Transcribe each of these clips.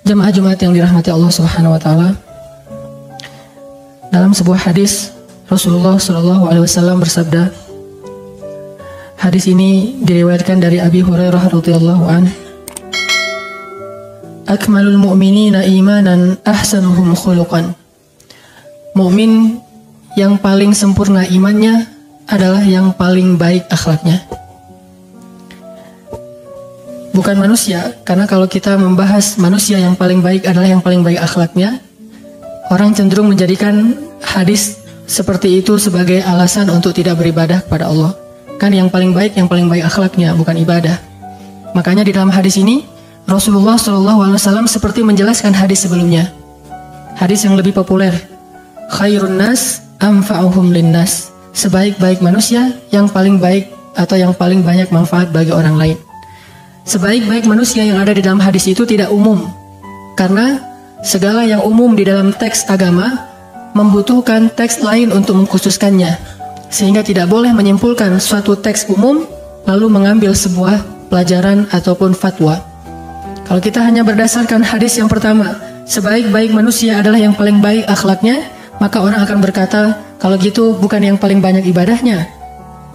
Jemaah Jumat yang dirahmati Allah Subhanahu wa taala. Dalam sebuah hadis Rasulullah Shallallahu alaihi wasallam bersabda. Hadis ini diriwayatkan dari Abi Hurairah radhiyallahu anhu. Akmalul mu'minina imanan ahsanuhum khuluqan. Mukmin yang paling sempurna imannya adalah yang paling baik akhlaknya. Bukan manusia, karena kalau kita membahas manusia yang paling baik adalah yang paling baik akhlaknya, orang cenderung menjadikan hadis seperti itu sebagai alasan untuk tidak beribadah kepada Allah. Kan yang paling baik akhlaknya, bukan ibadah. Makanya di dalam hadis ini Rasulullah SAW seperti menjelaskan hadis sebelumnya. Hadis yang lebih populer, khairun nas anfa'uhum linnas. Sebaik-baik manusia yang paling baik atau yang paling banyak manfaat bagi orang lain. Sebaik-baik manusia yang ada di dalam hadis itu tidak umum, karena segala yang umum di dalam teks agama membutuhkan teks lain untuk mengkhususkannya, sehingga tidak boleh menyimpulkan suatu teks umum lalu mengambil sebuah pelajaran ataupun fatwa. Kalau kita hanya berdasarkan hadis yang pertama, sebaik-baik manusia adalah yang paling baik akhlaknya, maka orang akan berkata, kalau gitu bukan yang paling banyak ibadahnya,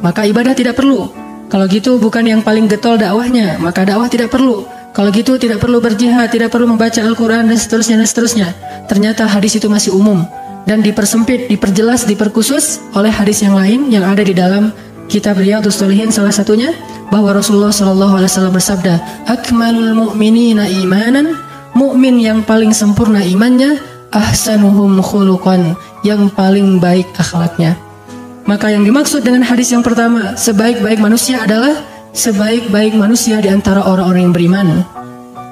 maka ibadah tidak perlu. Kalau gitu bukan yang paling getol dakwahnya, maka dakwah tidak perlu. Kalau gitu tidak perlu berjihad, tidak perlu membaca Al-Quran, dan seterusnya. Ternyata hadis itu masih umum dan dipersempit, diperjelas, diperkhusus oleh hadis yang lain yang ada di dalam kitab Riyadhus Shalihin, salah satunya bahwa Rasulullah SAW bersabda, akmalul mu'minina imanan, mukmin yang paling sempurna imannya, ahsanuhum khuluqan, yang paling baik akhlaknya. Maka yang dimaksud dengan hadis yang pertama, sebaik-baik manusia adalah sebaik-baik manusia di antara orang-orang yang beriman.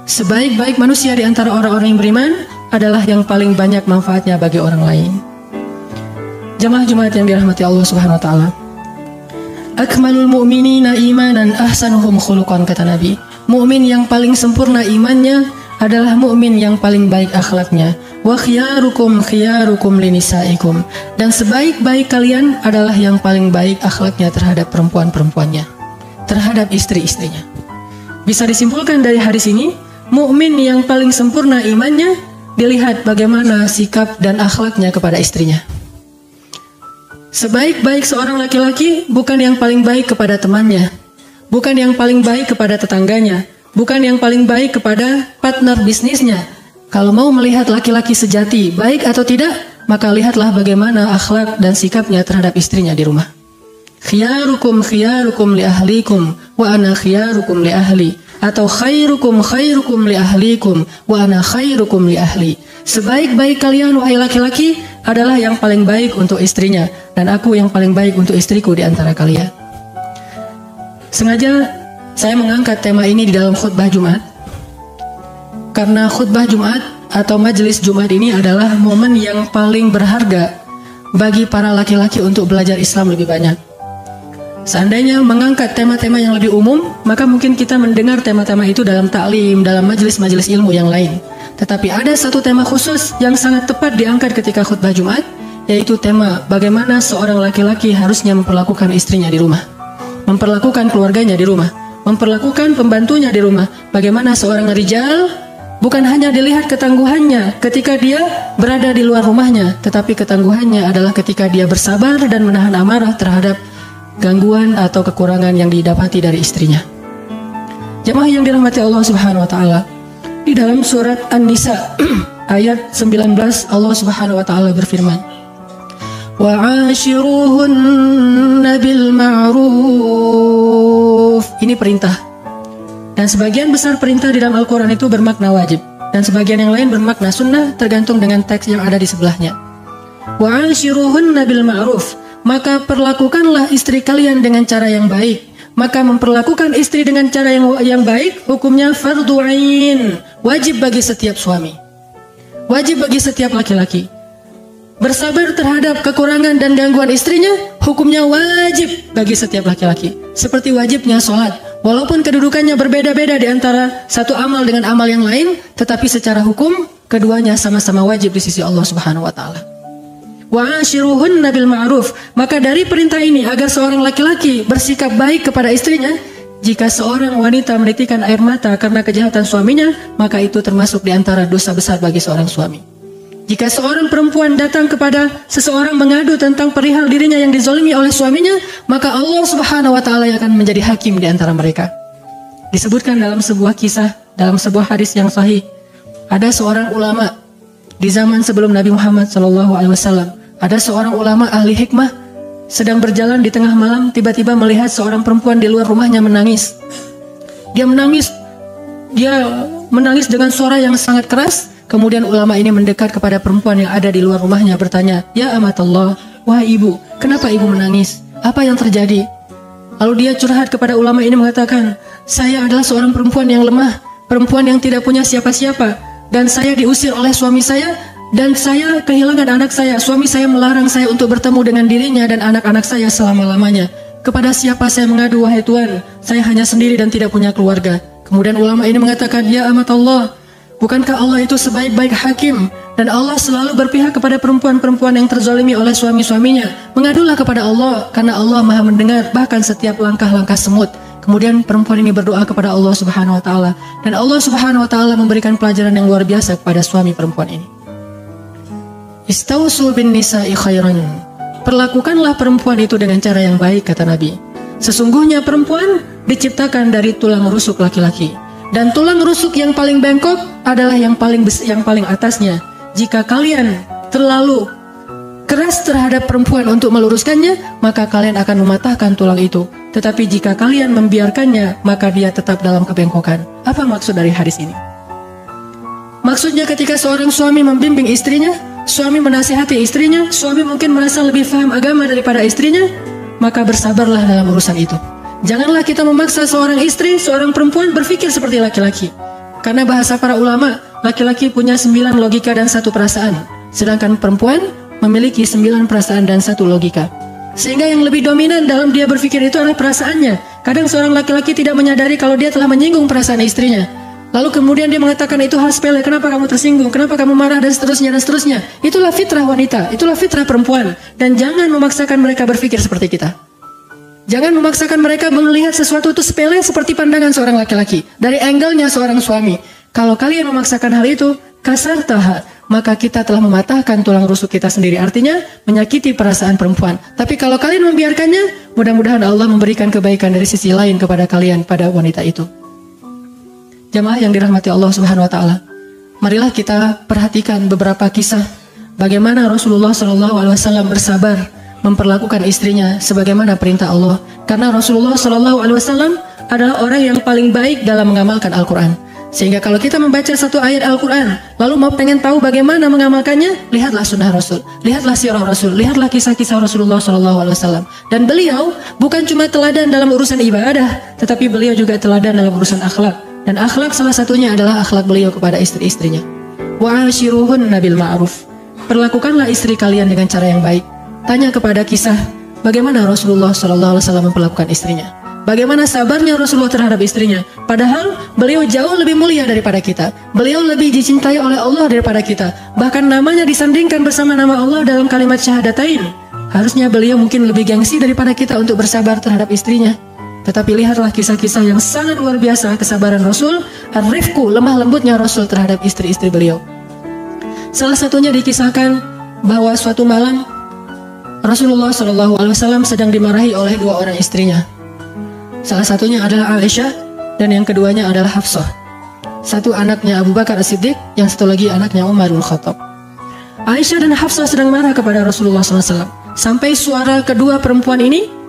Sebaik-baik manusia di antara orang-orang yang beriman adalah yang paling banyak manfaatnya bagi orang lain. Jemaah Jumat yang dirahmati Allah Subhanahu wa taala. Akmalul mu'minina imanan ahsanuhum khuluqan, kata Nabi. Mukmin yang paling sempurna imannya adalah mukmin yang paling baik akhlaknya. Wa khiyarukum khiyarukum linisaikum. Dan sebaik-baik kalian adalah yang paling baik akhlaknya terhadap perempuan-perempuannya, terhadap istri-istrinya. Bisa disimpulkan dari hadis ini, mukmin yang paling sempurna imannya dilihat bagaimana sikap dan akhlaknya kepada istrinya. Sebaik-baik seorang laki-laki bukan yang paling baik kepada temannya, bukan yang paling baik kepada tetangganya, bukan yang paling baik kepada partner bisnisnya. Kalau mau melihat laki-laki sejati baik atau tidak, maka lihatlah bagaimana akhlak dan sikapnya terhadap istrinya di rumah. Khiyarukum khiyarukum li ahlikum wa ana khiyarukum li ahli, atau khairukum khairukum li ahlikum wa ana khairukum li ahli. Sebaik-baik kalian wahai laki-laki adalah yang paling baik untuk istrinya, dan aku yang paling baik untuk istriku di antara kalian. Sengaja saya mengangkat tema ini di dalam khutbah Jumat, karena khutbah Jumat atau majelis Jumat ini adalah momen yang paling berharga bagi para laki-laki untuk belajar Islam lebih banyak. Seandainya mengangkat tema-tema yang lebih umum, maka mungkin kita mendengar tema-tema itu dalam taklim, dalam majelis-majelis ilmu yang lain. Tetapi ada satu tema khusus yang sangat tepat diangkat ketika khutbah Jumat, yaitu tema bagaimana seorang laki-laki harusnya memperlakukan istrinya di rumah, memperlakukan keluarganya di rumah, memperlakukan pembantunya di rumah. Bagaimana seorang rijal bukan hanya dilihat ketangguhannya ketika dia berada di luar rumahnya, tetapi ketangguhannya adalah ketika dia bersabar dan menahan amarah terhadap gangguan atau kekurangan yang didapati dari istrinya. Jemaah yang dirahmati Allah Subhanahu wa taala, di dalam surat An-Nisa ayat 19 Allah Subhanahu wa taala berfirman, wa ashiruhunna bil ma'ruf. Ini perintah. Dan sebagian besar perintah di dalam Al-Quran itu bermakna wajib, dan sebagian yang lain bermakna sunnah, tergantung dengan teks yang ada di sebelahnya. Wa ashiruhunna bil ma'ruf, maka perlakukanlah istri kalian dengan cara yang baik. Maka memperlakukan istri dengan cara yang baik hukumnya fardhu ain, wajib bagi setiap suami, wajib bagi setiap laki-laki. Bersabar terhadap kekurangan dan gangguan istrinya hukumnya wajib bagi setiap laki-laki, seperti wajibnya sholat. Walaupun kedudukannya berbeda-beda di antara satu amal dengan amal yang lain, tetapi secara hukum keduanya sama-sama wajib di sisi Allah Subhanahu wa taala. Wa ashiruhunna bil ma'ruf. Maka dari perintah ini agar seorang laki-laki bersikap baik kepada istrinya, Jika seorang wanita menitikkan air mata karena kejahatan suaminya, maka itu termasuk di antara dosa besar bagi seorang suami. Jika seorang perempuan datang kepada seseorang mengadu tentang perihal dirinya yang dizalimi oleh suaminya, maka Allah Subhanahu wa taala akan menjadi hakim di antara mereka. Disebutkan dalam sebuah kisah, dalam sebuah hadis yang sahih, ada seorang ulama di zaman sebelum Nabi Muhammad SAW. Ada seorang ulama ahli hikmah sedang berjalan di tengah malam, tiba-tiba melihat seorang perempuan di luar rumahnya menangis. Dia menangis dengan suara yang sangat keras. Kemudian ulama ini mendekat kepada perempuan yang ada di luar rumahnya, bertanya, "Ya amatallah, wahai ibu, kenapa ibu menangis? Apa yang terjadi?" Lalu dia curhat kepada ulama ini mengatakan, "Saya adalah seorang perempuan yang lemah, perempuan yang tidak punya siapa-siapa, dan saya diusir oleh suami saya, dan saya kehilangan anak saya. Suami saya melarang saya untuk bertemu dengan dirinya dan anak-anak saya selama-lamanya. Kepada siapa saya mengadu, wahai Tuhan? Saya hanya sendiri dan tidak punya keluarga." Kemudian ulama ini mengatakan, "Ya amatallah, bukankah Allah itu sebaik-baik hakim, dan Allah selalu berpihak kepada perempuan-perempuan yang terzalimi oleh suami-suaminya? Mengadulah kepada Allah, karena Allah Maha mendengar bahkan setiap langkah-langkah semut." Kemudian perempuan ini berdoa kepada Allah Subhanahu wa taala, dan Allah Subhanahu wa taala memberikan pelajaran yang luar biasa kepada suami perempuan ini. Istausu bin nisa'i khairan. Perlakukanlah perempuan itu dengan cara yang baik, kata Nabi. Sesungguhnya perempuan diciptakan dari tulang rusuk laki-laki, dan tulang rusuk yang paling bengkok adalah yang paling atasnya. Jika kalian terlalu keras terhadap perempuan untuk meluruskannya, maka kalian akan mematahkan tulang itu. Tetapi jika kalian membiarkannya, maka dia tetap dalam kebengkokan. Apa maksud dari hadis ini? Maksudnya ketika seorang suami membimbing istrinya, suami menasihati istrinya, suami mungkin merasa lebih paham agama daripada istrinya, maka bersabarlah dalam urusan itu. Janganlah kita memaksa seorang istri, seorang perempuan berpikir seperti laki-laki. Karena bahasa para ulama, laki-laki punya 9 logika dan 1 perasaan, sedangkan perempuan memiliki 9 perasaan dan 1 logika. Sehingga yang lebih dominan dalam dia berpikir itu adalah perasaannya. Kadang seorang laki-laki tidak menyadari kalau dia telah menyinggung perasaan istrinya. Lalu kemudian dia mengatakan itu hal sepele, kenapa kamu tersinggung, kenapa kamu marah, dan seterusnya dan seterusnya. Itulah fitrah wanita, itulah fitrah perempuan. Dan jangan memaksakan mereka berpikir seperti kita. Jangan memaksakan mereka melihat sesuatu itu sepele seperti pandangan seorang laki-laki, dari angle-nya seorang suami. Kalau kalian memaksakan hal itu, kasar taha, maka kita telah mematahkan tulang rusuk kita sendiri. Artinya menyakiti perasaan perempuan. Tapi kalau kalian membiarkannya, mudah-mudahan Allah memberikan kebaikan dari sisi lain kepada kalian pada wanita itu. Jamaah yang dirahmati Allah Subhanahu wa taala, marilah kita perhatikan beberapa kisah bagaimana Rasulullah SAW bersabar memperlakukan istrinya sebagaimana perintah Allah. Karena Rasulullah SAW adalah orang yang paling baik dalam mengamalkan Al-Quran. Sehingga kalau kita membaca satu ayat Al-Quran, lalu mau pengen tahu bagaimana mengamalkannya, lihatlah sunnah Rasul, lihatlah sirah Rasul, lihatlah kisah-kisah Rasulullah SAW. Dan beliau bukan cuma teladan dalam urusan ibadah, tetapi beliau juga teladan dalam urusan akhlak. Dan akhlak salah satunya adalah akhlak beliau kepada istri-istrinya. Wa'ashiruhunna bil ma'ruf. Perlakukanlah istri kalian dengan cara yang baik. Tanya kepada kisah bagaimana Rasulullah SAW memperlakukan istrinya. Bagaimana sabarnya Rasulullah terhadap istrinya. Padahal beliau jauh lebih mulia daripada kita. Beliau lebih dicintai oleh Allah daripada kita. Bahkan namanya disandingkan bersama nama Allah dalam kalimat syahadatain. Harusnya beliau mungkin lebih gengsi daripada kita untuk bersabar terhadap istrinya. Tetapi lihatlah kisah-kisah yang sangat luar biasa kesabaran Rasul, ar-rifqu, lemah lembutnya Rasul terhadap istri-istri beliau. Salah satunya dikisahkan bahwa suatu malam Rasulullah SAW sedang dimarahi oleh 2 orang istrinya. Salah satunya adalah Aisyah dan yang keduanya adalah Hafsah. Satu anaknya Abu Bakar As-Siddiq, yang satu lagi anaknya Umar bin Khattab. Aisyah dan Hafsah sedang marah kepada Rasulullah SAW. Sampai suara kedua perempuan ini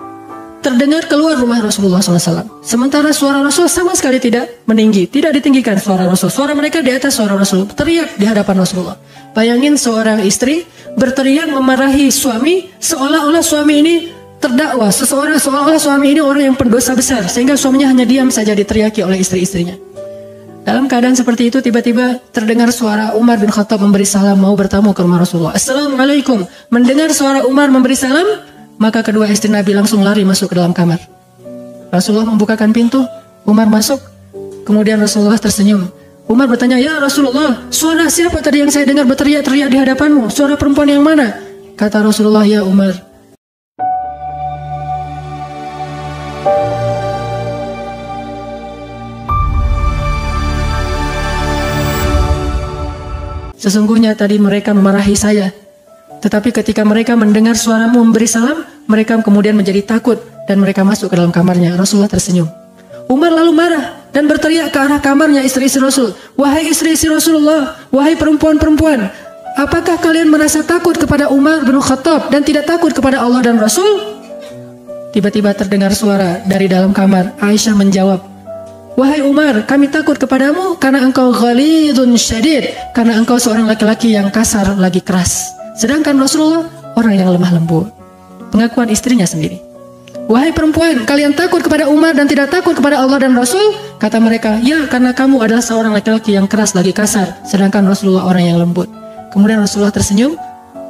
terdengar keluar rumah Rasulullah SAW. Sementara suara Rasul sama sekali tidak meninggi, tidak ditinggikan suara Rasul. Suara mereka di atas suara Rasul, teriak di hadapan Rasulullah. Bayangin seorang istri berteriak memarahi suami, seolah-olah suami ini terdakwa, seolah-olah suami ini orang yang pendosa besar, sehingga suaminya hanya diam saja diteriaki oleh istri-istrinya. Dalam keadaan seperti itu, tiba-tiba terdengar suara Umar bin Khattab memberi salam mau bertamu ke rumah Rasulullah. Assalamualaikum. Mendengar suara Umar memberi salam, maka kedua istri Nabi langsung lari masuk ke dalam kamar. Rasulullah membukakan pintu, Umar masuk. Kemudian Rasulullah tersenyum. Umar bertanya, "Ya Rasulullah, suara siapa tadi yang saya dengar berteriak-teriak di hadapanmu? Suara perempuan yang mana?" Kata Rasulullah, "Ya Umar, sesungguhnya tadi mereka memarahi saya. Tetapi ketika mereka mendengar suaramu memberi salam, mereka kemudian menjadi takut dan mereka masuk ke dalam kamarnya. Rasulullah tersenyum. Umar lalu marah dan berteriak ke arah kamarnya istri-istri Rasul. Wahai istri-istri Rasulullah, wahai perempuan-perempuan, apakah kalian merasa takut kepada Umar bin Khattab dan tidak takut kepada Allah dan Rasul? Tiba-tiba terdengar suara dari dalam kamar. Aisyah menjawab, wahai Umar, kami takut kepadamu karena engkau ghalidun syadid, karena engkau seorang laki-laki yang kasar lagi keras. Sedangkan Rasulullah orang yang lemah lembut. Pengakuan istrinya sendiri. Wahai perempuan, kalian takut kepada Umar dan tidak takut kepada Allah dan Rasul? Kata mereka, ya, karena kamu adalah seorang laki-laki yang keras lagi kasar, sedangkan Rasulullah orang yang lembut. Kemudian Rasulullah tersenyum.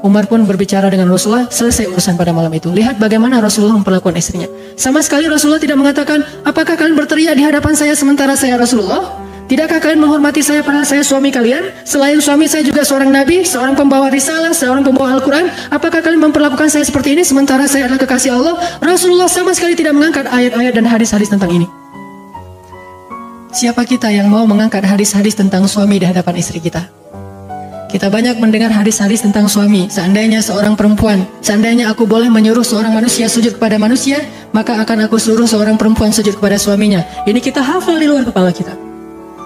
Umar pun berbicara dengan Rasulullah, selesai urusan pada malam itu. Lihat bagaimana Rasulullah memperlakukan istrinya. Sama sekali Rasulullah tidak mengatakan, apakah kalian berteriak di hadapan saya sementara saya Rasulullah? Tidakkah kalian menghormati saya padahal saya suami kalian? Selain suami saya juga seorang nabi, seorang pembawa risalah, seorang pembawa Al-Quran. Apakah kalian memperlakukan saya seperti ini sementara saya adalah kekasih Allah? Rasulullah sama sekali tidak mengangkat ayat-ayat dan hadis-hadis tentang ini. Siapa kita yang mau mengangkat hadis-hadis tentang suami di hadapan istri kita? Kita banyak mendengar hadis-hadis tentang suami. Seandainya seorang perempuan, seandainya aku boleh menyuruh seorang manusia sujud kepada manusia, maka akan aku suruh seorang perempuan sujud kepada suaminya. Ini kita hafal di luar kepala kita.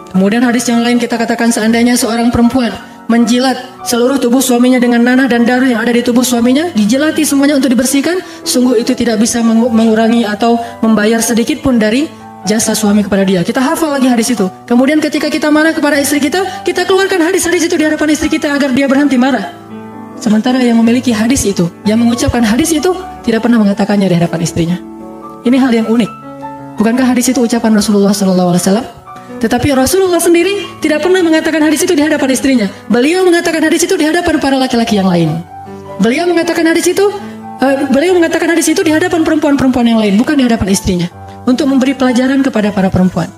Kemudian hadis yang lain kita katakan, seandainya seorang perempuan menjilat seluruh tubuh suaminya dengan nanah dan darah yang ada di tubuh suaminya, dijilati semuanya untuk dibersihkan, sungguh itu tidak bisa mengurangi atau membayar sedikit pun dari jasa suami kepada dia. Kita hafal lagi hadis itu. Kemudian ketika kita marah kepada istri kita, kita keluarkan hadis-hadis itu di hadapan istri kita agar dia berhenti marah. Sementara yang memiliki hadis itu, yang mengucapkan hadis itu, tidak pernah mengatakannya di hadapan istrinya. Ini hal yang unik. Bukankah hadis itu ucapan Rasulullah SAW? Tetapi Rasulullah sendiri tidak pernah mengatakan hadis itu di hadapan istrinya. Beliau mengatakan hadis itu di hadapan para laki-laki yang lain. Beliau mengatakan hadis itu di hadapan perempuan-perempuan yang lain, bukan di hadapan istrinya, untuk memberi pelajaran kepada para perempuan.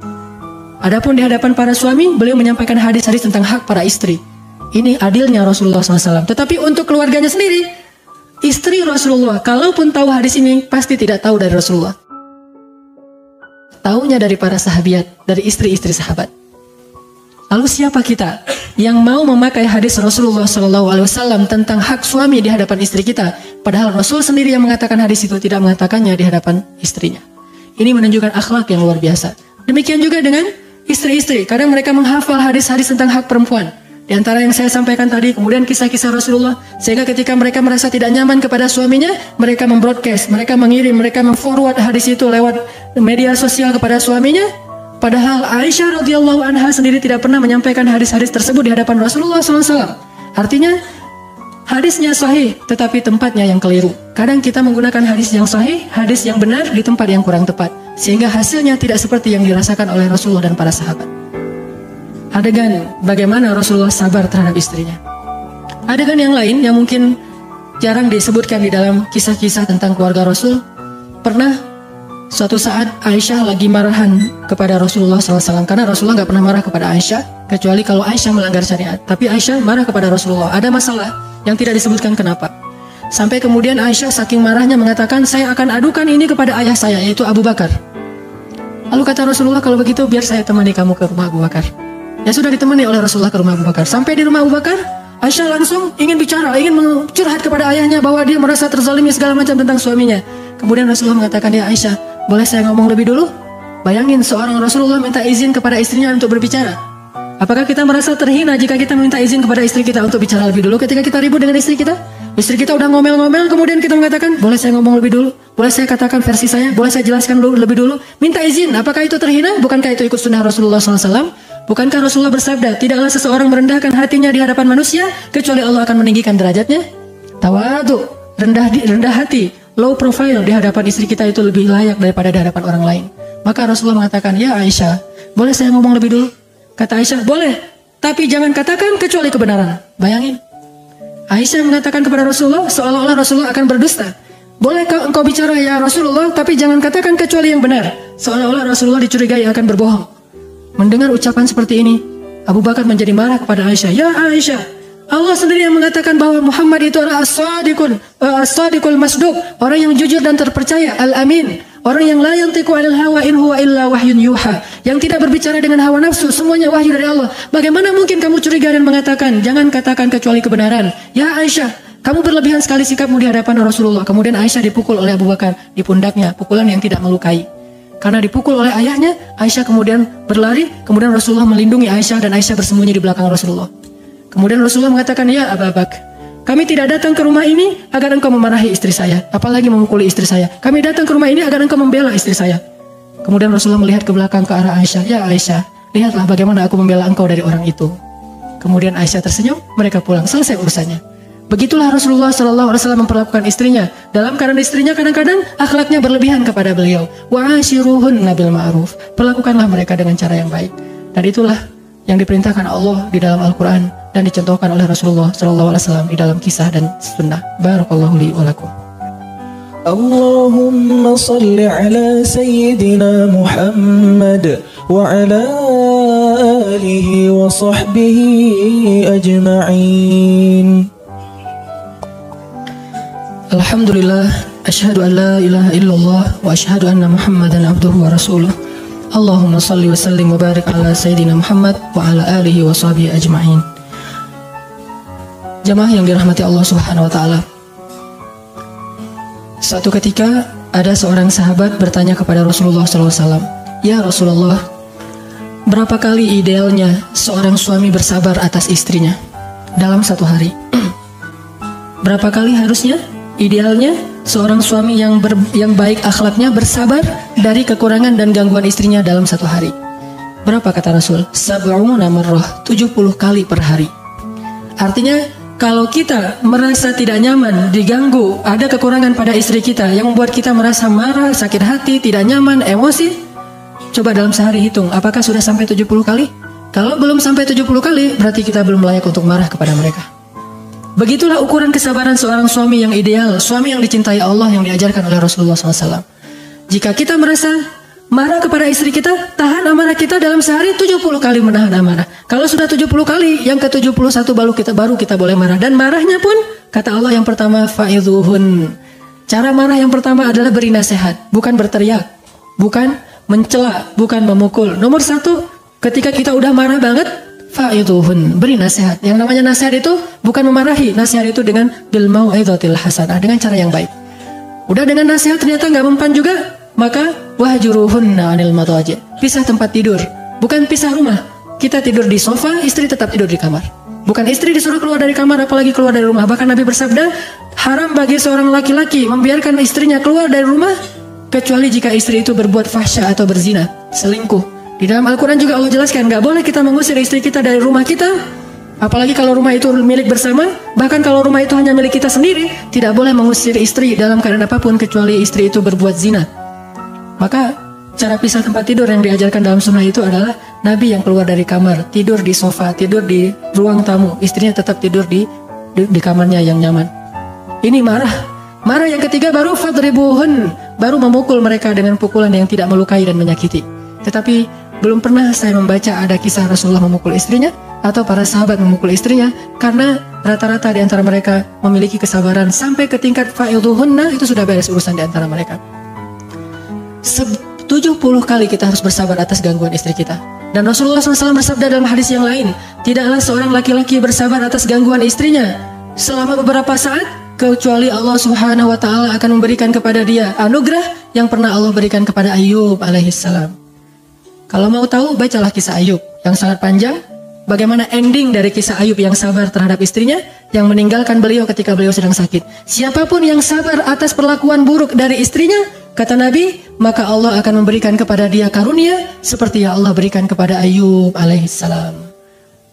Adapun di hadapan para suami, beliau menyampaikan hadis-hadis tentang hak para istri. Ini adilnya Rasulullah SAW. Tetapi untuk keluarganya sendiri, istri Rasulullah, kalaupun tahu hadis ini, pasti tidak tahu dari Rasulullah. Taunya dari para sahabiat, dari istri-istri sahabat. Lalu siapa kita yang mau memakai hadis Rasulullah SAW tentang hak suami di hadapan istri kita, padahal Rasul sendiri yang mengatakan hadis itu tidak mengatakannya di hadapan istrinya? Ini menunjukkan akhlak yang luar biasa. Demikian juga dengan istri-istri. Kadang mereka menghafal hadis-hadis tentang hak perempuan. Di antara yang saya sampaikan tadi, kemudian kisah-kisah Rasulullah. Sehingga ketika mereka merasa tidak nyaman kepada suaminya, mereka membroadcast, mereka mengirim, mereka memforward hadis itu lewat media sosial kepada suaminya. Padahal Aisyah radhiyallahu anha sendiri tidak pernah menyampaikan hadis-hadis tersebut di hadapan Rasulullah SAW. Artinya, hadisnya sahih, tetapi tempatnya yang keliru. Kadang kita menggunakan hadis yang sahih, hadis yang benar di tempat yang kurang tepat, sehingga hasilnya tidak seperti yang dirasakan oleh Rasulullah dan para sahabat. Adegan bagaimana Rasulullah sabar terhadap istrinya. Adegan yang lain yang mungkin jarang disebutkan di dalam kisah-kisah tentang keluarga Rasul. Pernah suatu saat Aisyah lagi marahan kepada Rasulullah SAW, karena Rasulullah nggak pernah marah kepada Aisyah kecuali kalau Aisyah melanggar syariat. Tapi Aisyah marah kepada Rasulullah. Ada masalah yang tidak disebutkan kenapa. Sampai kemudian Aisyah saking marahnya mengatakan, saya akan adukan ini kepada ayah saya, yaitu Abu Bakar. Lalu kata Rasulullah, kalau begitu biar saya temani kamu ke rumah Abu Bakar. Ya sudah, ditemani oleh Rasulullah ke rumah Abu Bakar. Sampai di rumah Abu Bakar, Aisyah langsung ingin bicara, ingin curhat kepada ayahnya bahwa dia merasa terzalimi segala macam tentang suaminya. Kemudian Rasulullah mengatakan, ya Aisyah, boleh saya ngomong lebih dulu? Bayangin seorang Rasulullah minta izin kepada istrinya untuk berbicara. Apakah kita merasa terhina jika kita minta izin kepada istri kita untuk bicara lebih dulu ketika kita ribut dengan istri kita? Istri kita udah ngomel-ngomel, kemudian kita mengatakan, boleh saya ngomong lebih dulu? Boleh saya katakan versi saya? Boleh saya jelaskan lebih dulu? Minta izin, apakah itu terhina? Bukankah itu ikut sunnah Rasulullah SAW? Bukankah Rasulullah bersabda, tidaklah seseorang merendahkan hatinya di hadapan manusia, kecuali Allah akan meninggikan derajatnya? Tawadu, rendah hati, low profile di hadapan istri kita itu lebih layak daripada di hadapan orang lain. Maka Rasulullah mengatakan, ya Aisyah, boleh saya ngomong lebih dulu? Kata Aisyah, boleh, tapi jangan katakan kecuali kebenaran. Bayangin, Aisyah mengatakan kepada Rasulullah, seolah-olah Rasulullah akan berdusta. Bolehkah engkau bicara ya Rasulullah, tapi jangan katakan kecuali yang benar. Seolah-olah Rasulullah dicurigai akan berbohong. Mendengar ucapan seperti ini, Abu Bakar menjadi marah kepada Aisyah. Ya Aisyah, Allah sendiri yang mengatakan bahwa Muhammad itu adalah as-sadiqul masduq, orang yang jujur dan terpercaya, al-amin, Orang yang la yantiqu 'anil hawa in huwa illa wahyun yuha, yang tidak berbicara dengan hawa nafsu, semuanya wahyu dari Allah. Bagaimana mungkin kamu curiga dan mengatakan, jangan katakan kecuali kebenaran? Ya Aisyah, kamu berlebihan sekali sikapmu di hadapan Rasulullah. Kemudian Aisyah dipukul oleh Abu Bakar di pundaknya, pukulan yang tidak melukai. Karena dipukul oleh ayahnya, Aisyah kemudian berlari, kemudian Rasulullah melindungi Aisyah dan Aisyah bersembunyi di belakang Rasulullah. Kemudian Rasulullah mengatakan, ya Abu Bakar, kami tidak datang ke rumah ini agar engkau memarahi istri saya, apalagi memukuli istri saya. Kami datang ke rumah ini agar engkau membela istri saya. Kemudian Rasulullah melihat ke belakang ke arah Aisyah. Ya Aisyah, lihatlah bagaimana aku membela engkau dari orang itu. Kemudian Aisyah tersenyum, mereka pulang, selesai urusannya. Begitulah Rasulullah SAW memperlakukan istrinya. Dalam keadaan istrinya kadang-kadang akhlaknya berlebihan kepada beliau. Wa ashiruhunna bil ma'ruf. Perlakukanlah mereka dengan cara yang baik. Dan itulah yang diperintahkan Allah di dalam Al-Quran dan dicontohkan oleh Rasulullah SAW di dalam kisah dan sunnah. Barakallahu li wa lakum. Allahumma salli ala Sayyidina Muhammad wa ala alihi wa sahbihi ajma'in. Alhamdulillah, asyhadu an la ilaha illallah wa asyhadu anna Muhammadan abduhu wa rasuluh. Allahumma salli wa sallim wa barik ala Sayyidina Muhammad wa ala alihi wa sahbihi ajma'in. Jamaah yang dirahmati Allah Subhanahu wa taala. Suatu ketika ada seorang sahabat bertanya kepada Rasulullah SAW, "Ya Rasulullah, berapa kali idealnya seorang suami bersabar atas istrinya dalam satu hari?" Berapa kali harusnya idealnya seorang suami yang baik akhlaknya bersabar dari kekurangan dan gangguan istrinya dalam satu hari? Berapa kata Rasul? 70 marrah, 70 kali per hari. Artinya kalau kita merasa tidak nyaman, diganggu, ada kekurangan pada istri kita yang membuat kita merasa marah, sakit hati, tidak nyaman, emosi, coba dalam sehari hitung, apakah sudah sampai 70 kali? Kalau belum sampai 70 kali, berarti kita belum layak untuk marah kepada mereka. Begitulah ukuran kesabaran seorang suami yang ideal, suami yang dicintai Allah yang diajarkan oleh Rasulullah SAW. Jika kita merasa marah kepada istri kita, tahan amarah kita dalam sehari 70 kali menahan amarah. Kalau sudah 70 kali, yang ke-71 baru kita boleh marah. Dan marahnya pun, kata Allah yang pertama, fa'idhuhun. Cara marah yang pertama adalah beri nasihat, bukan berteriak, bukan mencela, bukan memukul. Nomor satu, ketika kita udah marah banget, fa'idhuhun, beri nasihat. Yang namanya nasihat itu bukan memarahi, nasihat itu dengan bil mau'izatil hasanah, dengan cara yang baik. Udah dengan nasihat ternyata nggak mempan juga, maka wahjuruhunna 'anil madaji'. Pisah tempat tidur, bukan pisah rumah. Kita tidur di sofa, istri tetap tidur di kamar. Bukan istri disuruh keluar dari kamar apalagi keluar dari rumah. Bahkan Nabi bersabda, haram bagi seorang laki-laki membiarkan istrinya keluar dari rumah kecuali jika istri itu berbuat fahsya atau berzina, selingkuh. Di dalam Al-Quran juga Allah jelaskan, nggak boleh kita mengusir istri kita dari rumah kita, apalagi kalau rumah itu milik bersama. Bahkan kalau rumah itu hanya milik kita sendiri, tidak boleh mengusir istri dalam keadaan apapun kecuali istri itu berbuat zina. Maka cara pisah tempat tidur yang diajarkan dalam sunnah itu adalah Nabi yang keluar dari kamar, tidur di sofa, tidur di ruang tamu, istrinya tetap tidur di kamarnya yang nyaman. Ini marah. Marah yang ketiga baru fadribuhun, baru memukul mereka dengan pukulan yang tidak melukai dan menyakiti. Tetapi belum pernah saya membaca ada kisah Rasulullah memukul istrinya atau para sahabat memukul istrinya, karena rata-rata di antara mereka memiliki kesabaran sampai ke tingkat fa'idhuhunna, itu sudah beres urusan di antara mereka. 70 kali kita harus bersabar atas gangguan istri kita. Dan Rasulullah SAW bersabda dalam hadis yang lain, tidaklah seorang laki-laki bersabar atas gangguan istrinya selama beberapa saat, kecuali Allah Subhanahu wa Ta'ala akan memberikan kepada dia anugerah yang pernah Allah berikan kepada Ayub alaihissalam. Kalau mau tahu, bacalah kisah Ayub yang sangat panjang. Bagaimana ending dari kisah Ayub yang sabar terhadap istrinya, yang meninggalkan beliau ketika beliau sedang sakit. Siapapun yang sabar atas perlakuan buruk dari istrinya, kata Nabi, maka Allah akan memberikan kepada dia karunia seperti yang Allah berikan kepada Ayub alaihissalam.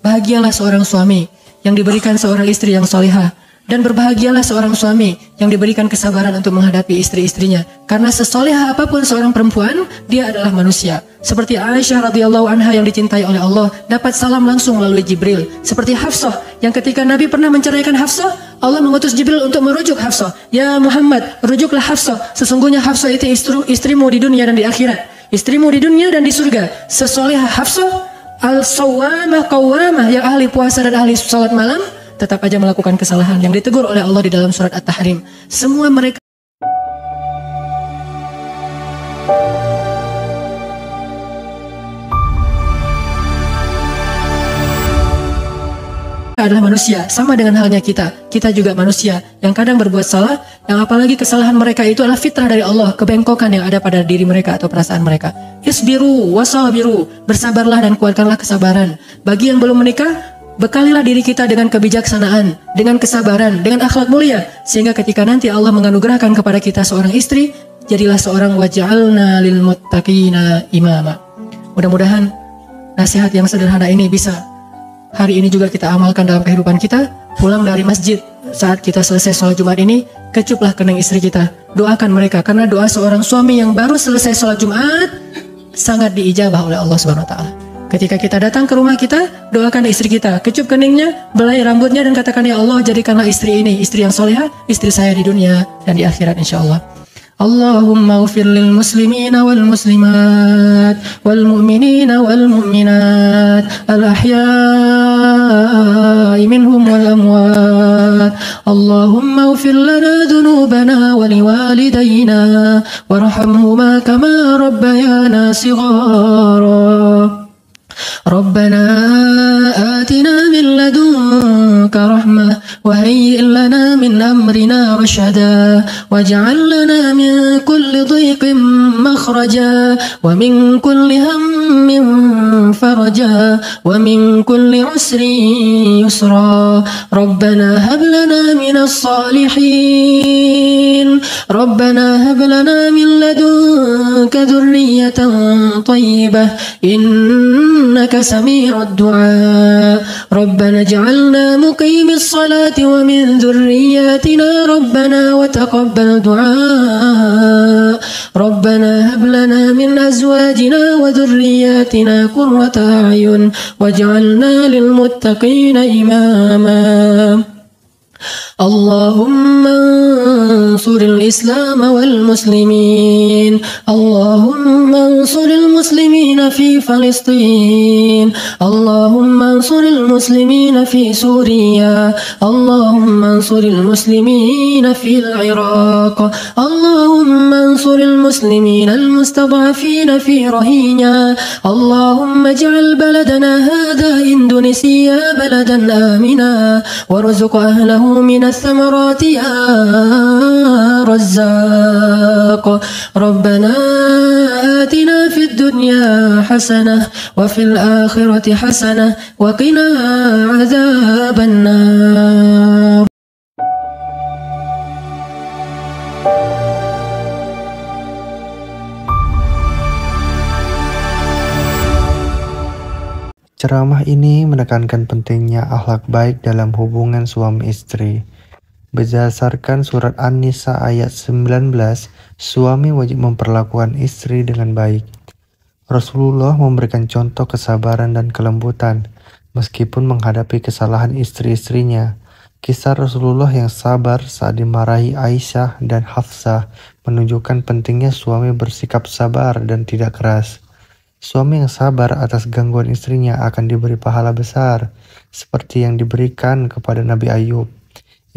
Bahagialah seorang suami yang diberikan seorang istri yang solihah. Dan berbahagialah seorang suami yang diberikan kesabaran untuk menghadapi istri-istrinya. Karena sesolehah apapun seorang perempuan, dia adalah manusia. Seperti Aisyah radhiyallahu anha yang dicintai oleh Allah, dapat salam langsung melalui Jibril. Seperti Hafsah, yang ketika Nabi pernah menceraikan Hafsah, Allah mengutus Jibril untuk merujuk Hafsah. Ya Muhammad, rujuklah Hafsah. Sesungguhnya Hafsah itu istrimu di dunia dan di akhirat. Istrimu di dunia dan di surga. Sesolehah Hafsah, al-sawwamah qawwamah, yang ahli puasa dan ahli salat malam, tetap aja melakukan kesalahan yang ditegur oleh Allah di dalam surat At-Tahrim. Semua mereka adalah manusia, sama dengan halnya kita. Kita juga manusia yang kadang berbuat salah, yang apalagi kesalahan mereka itu adalah fitrah dari Allah, kebengkokan yang ada pada diri mereka atau perasaan mereka. Isbiru wasabiru, bersabarlah dan kuatkanlah kesabaran. Bagi yang belum menikah, bekalilah diri kita dengan kebijaksanaan, dengan kesabaran, dengan akhlak mulia, sehingga ketika nanti Allah menganugerahkan kepada kita seorang istri, jadilah seorang waj'alna lil muttaqina imama. Mudah-mudahan nasihat yang sederhana ini bisa hari ini juga kita amalkan dalam kehidupan kita. Pulang dari masjid saat kita selesai sholat Jumat ini, kecuplah kening istri kita, doakan mereka, karena doa seorang suami yang baru selesai sholat Jumat sangat diijabah oleh Allah Subhanahu Wa Taala. Ketika kita datang ke rumah kita, doakan istri kita, kecup keningnya, belai rambutnya, dan katakan, ya Allah, jadikanlah istri ini istri yang solehah, istri saya di dunia dan di akhirat insyaallah. Allahumma ghfir lil muslimina wal muslimat wal mu'minina wal mu'minat al ahya'i minhum wal amwat. Allahumma ghfir lana dhunubana wa liwalidayna warhamhuma kama rabbayana shighara. ربنا آتنا من لدنك رحمة وهيئ لنا من أمرنا رشدا واجعل لنا من كل ضيق مخرجا ومن كل هم فرجا ومن كل عسر يسرا ربنا هب لنا من الصالحين ربنا هب لنا من لدنك ذرية طيبة إنك سميع الدعاء ربنا اجعلنا مقيم الصلاة ومن ذرياتنا ربنا وتقبل دعاء ربنا هب لنا من أزواجنا وذرياتنا قرة أعين واجعلنا للمتقين إماما. اللهم انصر الإسلام والمسلمين اللهم انصر المسلمين في فلسطين اللهم انصر المسلمين في سوريا اللهم انصر المسلمين في العراق اللهم انصر المسلمين المستضعفين في روهينيا اللهم اجعل بلدنا هذا إندونيسيا بلدا آمنا وارزق أهله من الثمرات يا رزاق ربنا آتنا في الدنيا حسنة وفي الآخرة حسنة وقنا عذاب النار. Ceramah ini menekankan pentingnya akhlak baik dalam hubungan suami istri. Berdasarkan surat An-Nisa ayat 19, suami wajib memperlakukan istri dengan baik. Rasulullah memberikan contoh kesabaran dan kelembutan, meskipun menghadapi kesalahan istri-istrinya. Kisah Rasulullah yang sabar saat dimarahi Aisyah dan Hafsah menunjukkan pentingnya suami bersikap sabar dan tidak keras. Suami yang sabar atas gangguan istrinya akan diberi pahala besar, seperti yang diberikan kepada Nabi Ayub.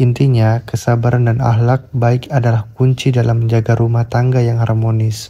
Intinya, kesabaran dan akhlak baik adalah kunci dalam menjaga rumah tangga yang harmonis.